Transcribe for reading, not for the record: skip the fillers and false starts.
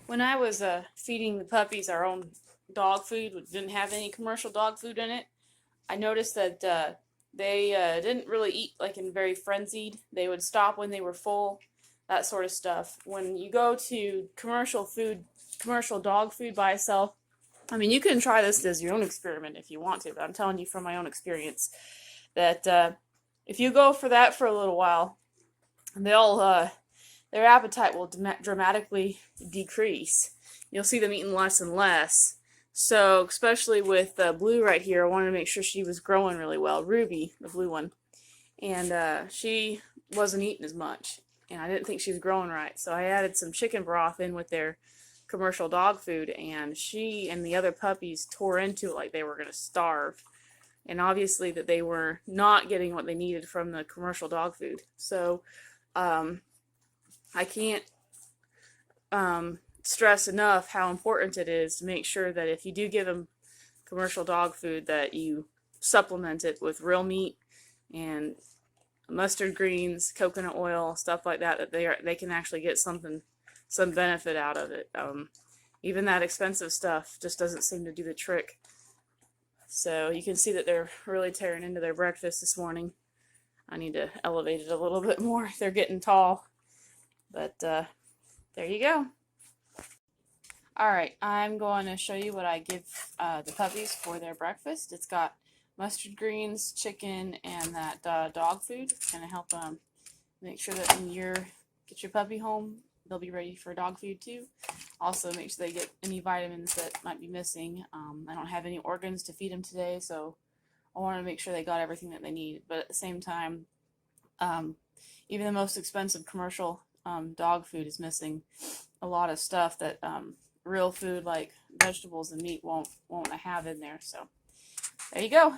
When I was feeding the puppies our own dog food, which didn't have any commercial dog food in it, I noticed that they didn't really eat like in very frenzied. They would stop when they were full, that sort of stuff. When you go to commercial dog food by itself, I mean, you can try this as your own experiment if you want to, but I'm telling you from my own experience that if you go for that for a little while, they'll their appetite will dramatically decrease. You'll see them eating less and less. So, especially with Blue right here, I wanted to make sure she was growing really well. Ruby, the blue one. And she wasn't eating as much. And I didn't think she was growing right. So I added some chicken broth in with their commercial dog food, and she and the other puppies tore into it like they were going to starve. And obviously that they were not getting what they needed from the commercial dog food. So, I can't stress enough how important it is to make sure that if you do give them commercial dog food, that you supplement it with real meat and mustard greens, coconut oil, stuff like that. That they can actually get some benefit out of it. Even that expensive stuff just doesn't seem to do the trick. So you can see that they're really tearing into their breakfast this morning. I need to elevate it a little bit more. They're getting tall. But there you go. Alright, I'm going to show you what I give the puppies for their breakfast. It's got mustard greens, chicken, and that dog food. It's going to help make sure that when you get your puppy home, they'll be ready for dog food too. Also, make sure they get any vitamins that might be missing. I don't have any organs to feed them today, so I want to make sure they got everything that they need. But at the same time, even the most expensive commercial dog food is missing a lot of stuff that real food like vegetables and meat won't have in there. So there you go.